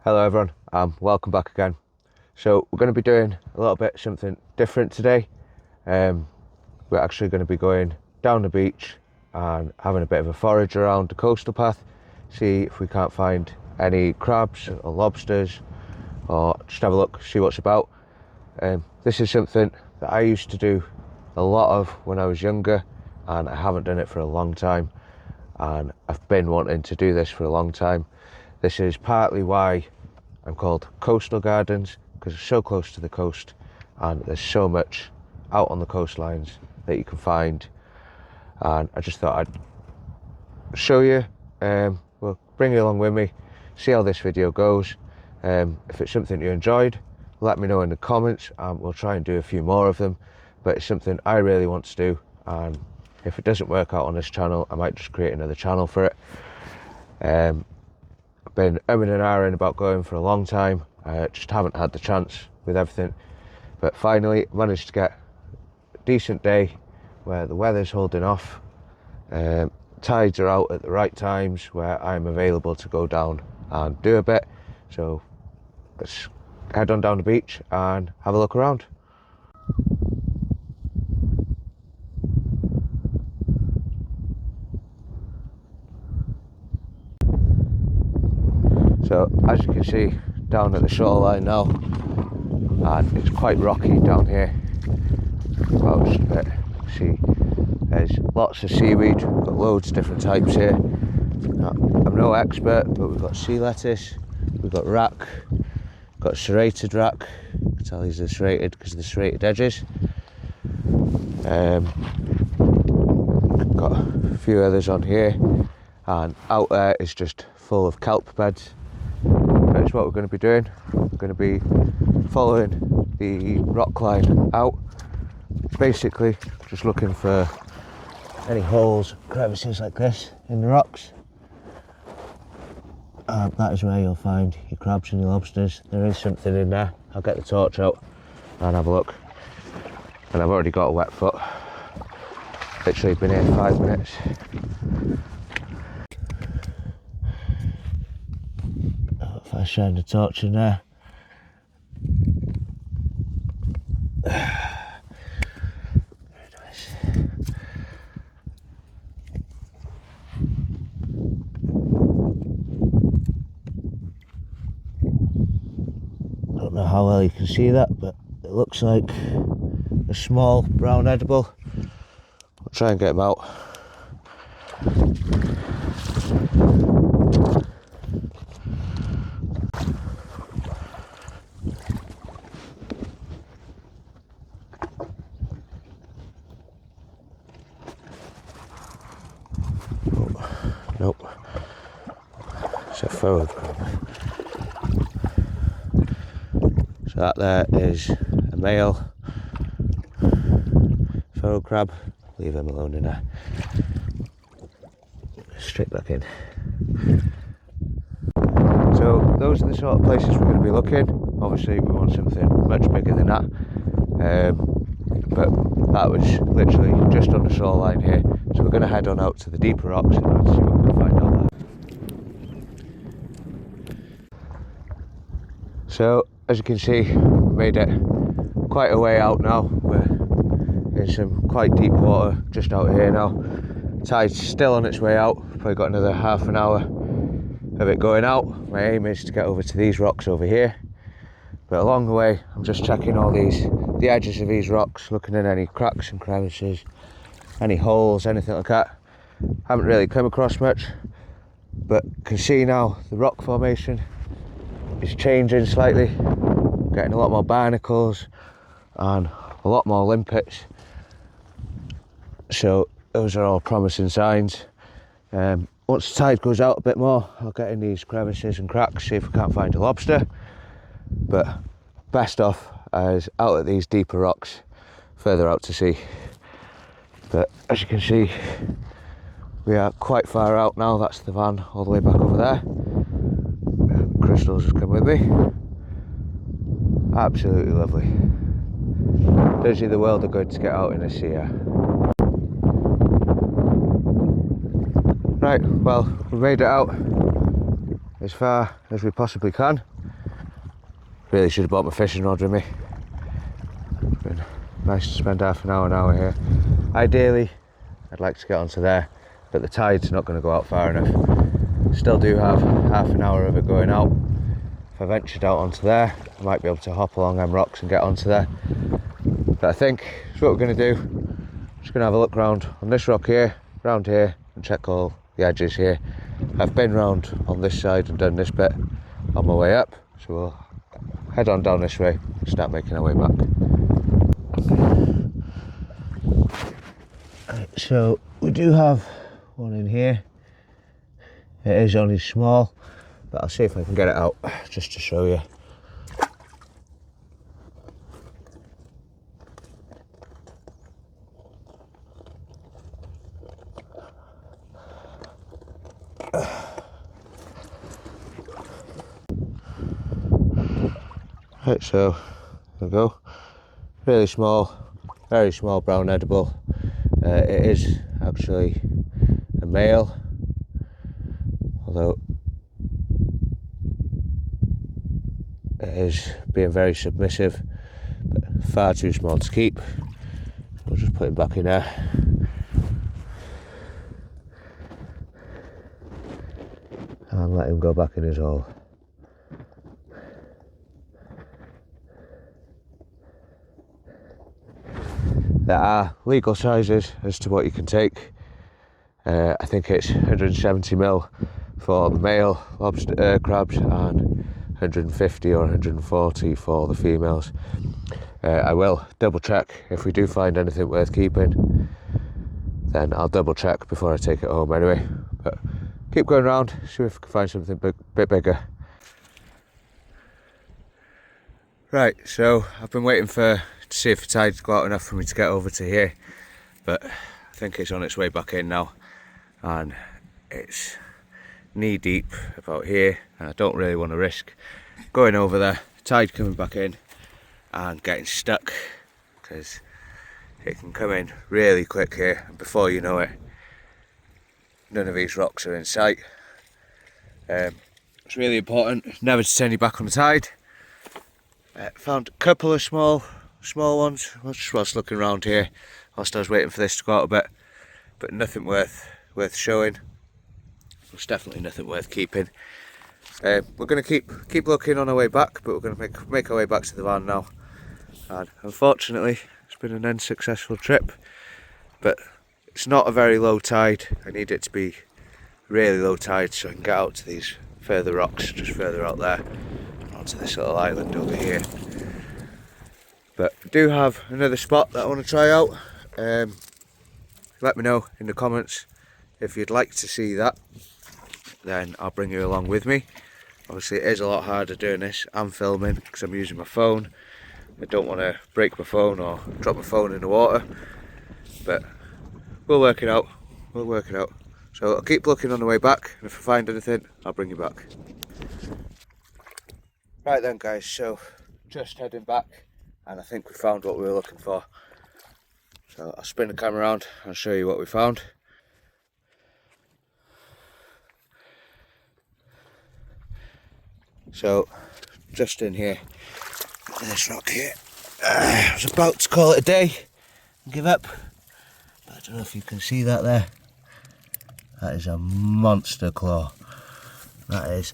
Hello everyone, welcome back again. So we're going to be doing a little bit something different today. We're actually going to be going down the beach and having a bit of a forage around the coastal path, see if we can't find any crabs or lobsters, or just have a look, see what's about. This is something that I used to do a lot of when I was younger, and I haven't done it for a long time, and I've been wanting to do this for a long time. This is partly why I'm called Coastal Gardens, because it's so close to the coast and there's so much out on the coastlines that you can find, and I just thought I'd show you. Well, bring you along with me, see how this video goes. If it's something you enjoyed, let me know in the comments and we'll try and do a few more of them, but it's something I really want to do, and if it doesn't work out on this channel I might just create another channel for it. Been umming and ahhing about going for a long time, just haven't had the chance with everything, but finally managed to get a decent day where the weather's holding off, tides are out at the right times where I'm available to go down and do a bit. So let's head on down the beach and have a look around. So as you can see down at the shoreline now, and it's quite rocky down here. Well, just a bit. See, there's lots of seaweed, got loads of different types here. Now, I'm no expert, but we've got sea lettuce, we've got rack, got serrated rack. You can tell these are serrated because of the serrated edges. Got a few others on here, and out there is just full of kelp beds. That's what we're going to be doing. We're going to be following the rock line out, basically just looking for any holes, crevices like this in the rocks. That is where you'll find your crabs and your lobsters. There is something in there. I'll get the torch out and have a look. And I've already got a wet foot. Literally been here 5 minutes. If I shine the torch in there. Don't know how well you can see that, but it looks like a small brown edible. I'll try and get him out. Nope, it's a furrowed crab. So that there is a male furrowed crab. Leave him alone in there. Straight back in. So those are the sort of places we're going to be looking. Obviously we want something much bigger than that, but that was literally just on the shoreline here. So we're going to head on out to the deeper rocks and see what we can find out there. So as you can see, we made it quite a way out now. We're in some quite deep water just out here now. Tide's still on its way out. Probably got another half an hour of it going out. My aim is to get over to these rocks over here, but along the way I'm just checking all the edges of these rocks, looking at any cracks and crevices, any holes, anything like that. Haven't really come across much, but can see now the rock formation is changing slightly. Getting a lot more barnacles and a lot more limpets, so those are all promising signs. Once the tide goes out a bit more, I'll get in these crevices and cracks, see if we can't find a lobster, but best off is out at these deeper rocks further out to sea. But as you can see, we are quite far out now. That's the van all the way back over there. Crystals has come with me. Absolutely lovely. Does you the world of good to get out in the sea. Right, well, we made it out. as far as we possibly can. Really should have brought my fishing rod with me. It's been nice to spend half an hour here. Ideally, I'd like to get onto there, but the tide's not going to go out far enough. Still do have half an hour of it going out. If I ventured out onto there, I might be able to hop along them rocks and get onto there. But I think that's what we're going to do. I'm just going to have a look around on this rock here, round here, and check all the edges here. I've been round on this side and done this bit on my way up, so we'll head on down this way and start making our way back. So we do have one in here. It is only small, but I'll see if I can get it out just to show you. Right, so there we go. Really small, very small brown edible. It is actually a male, although it is being very submissive, but far too small to keep. We'll just put him back in there. And let him go back in his hole. There are legal sizes as to what you can take. I think it's 170mm for the male lobster crabs and 150 or 140 for the females. I will double check if we do find anything worth keeping, then I'll double check before I take it home anyway. But keep going around, see if we can find something bit bigger. Right, so I've been waiting to see if the tide's go out enough for me to get over to here, but I think it's on its way back in now, and it's knee deep about here, and I don't really want to risk going over there, tide coming back in and getting stuck, because it can come in really quick here, and before you know it, none of these rocks are in sight. It's really important never to turn your back on the tide. Found a couple of small ones just whilst looking around here, whilst I was waiting for this to go out a bit, but nothing worth showing. It's definitely nothing worth keeping. We're going to keep looking on our way back, but we're going to make our way back to the van now. And unfortunately, it's been an unsuccessful trip, but it's not a very low tide. I need it to be really low tide so I can get out to these further rocks, just further out there, onto this little island over here. But I do have another spot that I want to try out. Let me know in the comments if you'd like to see that, then I'll bring you along with me. Obviously it is a lot harder doing this and filming because I'm using my phone. I don't want to break my phone or drop my phone in the water, but we'll work it out. So I'll keep looking on the way back, and if I find anything I'll bring you back. Right then guys, so just heading back, and I think we found what we were looking for. So I'll spin the camera around and I'll show you what we found. So just in here, in this rock here, I was about to call it a day and give up, but I don't know if you can see that there. That is a monster claw. That is.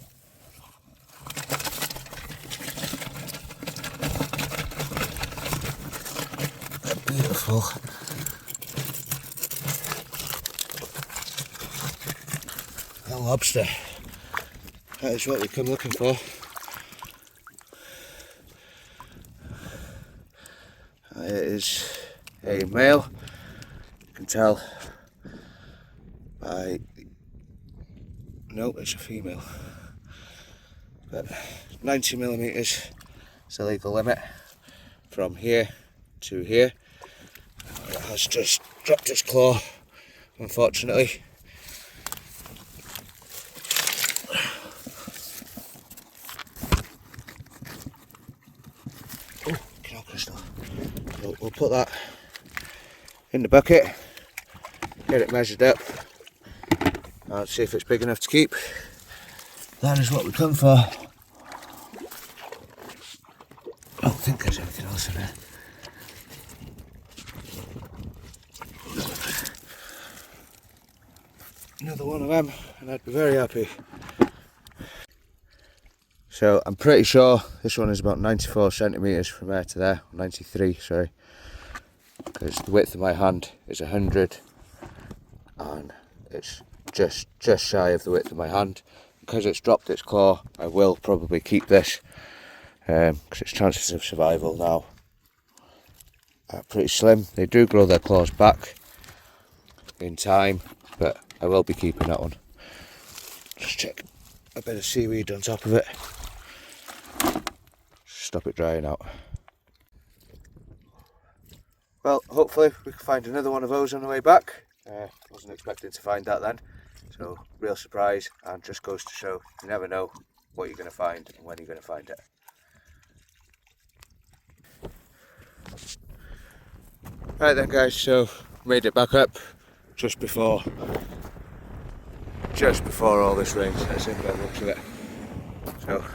Beautiful. A lobster. That is what we come looking for. It is a male. You can tell by... No, it's a female. But 90mm is the legal limit from here to here. It has just dropped its claw, unfortunately. Oh, canal crystal. So we'll put that in the bucket, get it measured up, and see if it's big enough to keep. that is what we come for. I don't think there's anything else in there. Another one of them, and I'd be very happy. So I'm pretty sure this one is about 94 centimetres from there to there, 93, sorry. Because the width of my hand is 100, and it's just shy of the width of my hand. Because it's dropped its claw, I will probably keep this, because its chances of survival now are pretty slim. They do grow their claws back in time, but I will be keeping that one. Just check a bit of seaweed on top of it. Stop it drying out. Well, hopefully we can find another one of those on the way back. Wasn't expecting to find that then, so real surprise, and just goes to show you never know what you're going to find and when you're going to find it. Right then guys, so made it back up just before all this rain sets in by the looks of it. So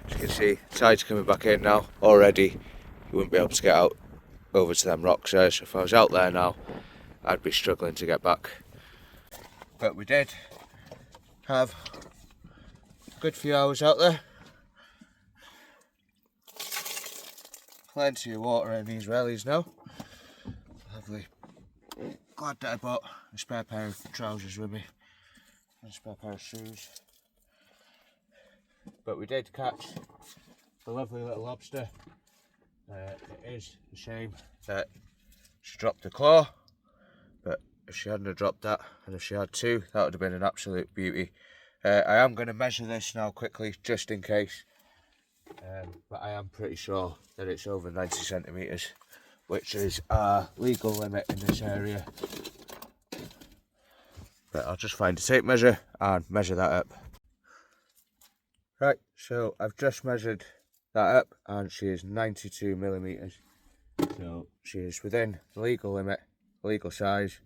as you can see, tide's coming back in now. Already you wouldn't be able to get out over to them rocks there, so if I was out there now I'd be struggling to get back. But we did have a good few hours out there. Plenty of water in these wellies now. Lovely. Glad that I bought a spare pair of trousers with me and a spare pair of shoes. But we did catch a lovely little lobster. It is a shame that she dropped a claw, but if she hadn't have dropped that, and if she had two, that would have been an absolute beauty. I am going to measure this now quickly, just in case, but I am pretty sure that it's over 90 centimetres, which is our legal limit in this area. But I'll just find a tape measure and measure that up. Right, so I've just measured that up, and she is 92 millimetres. So she is within the legal limit, legal size.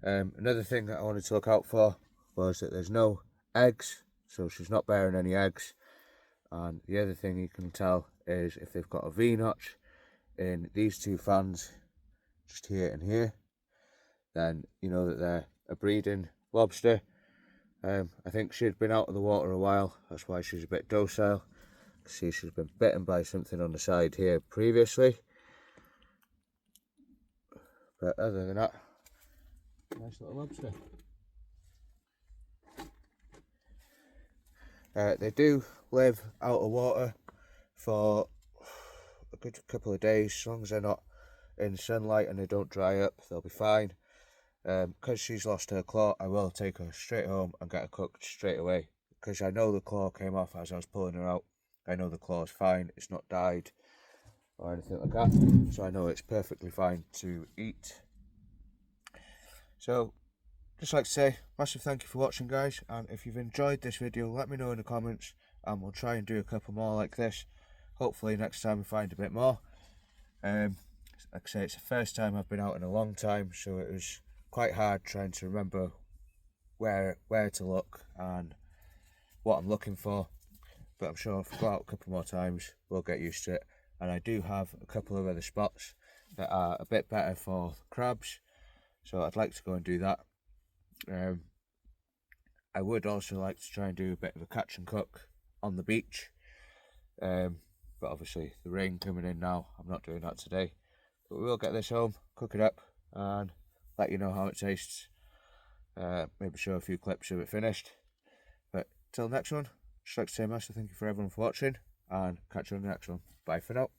Another thing that I wanted to look out for was that there's no eggs, so she's not bearing any eggs. And the other thing you can tell is if they've got a V-notch in these two fans, just here and here, then you know that they're a breeding lobster. I think she'd been out of the water a while, that's why she's a bit docile. See, she's been bitten by something on the side here previously. But other than that, nice little lobster. They do live out of water for a good couple of days. As long as they're not in sunlight and they don't dry up, they'll be fine. Because she's lost her claw, I will take her straight home and get her cooked straight away. Because I know the claw came off as I was pulling her out. I know the claw is fine, it's not dyed or anything like that. So I know it's perfectly fine to eat. So, just like to say, massive thank you for watching guys, and if you've enjoyed this video, let me know in the comments, and we'll try and do a couple more like this. Hopefully next time we find a bit more. Like I say, it's the first time I've been out in a long time, so it was quite hard trying to remember where to look and what I'm looking for. But I'm sure if we go out a couple more times, we'll get used to it. And I do have a couple of other spots that are a bit better for crabs, so I'd like to go and do that. I would also like to try and do a bit of a catch and cook on the beach, but obviously the rain coming in now, I'm not doing that today. But we will get this home, cook it up, and let you know how it tastes. Maybe show a few clips of it finished. But till next one, just like to say massive thank you for everyone for watching, and catch you on the next one. Bye for now.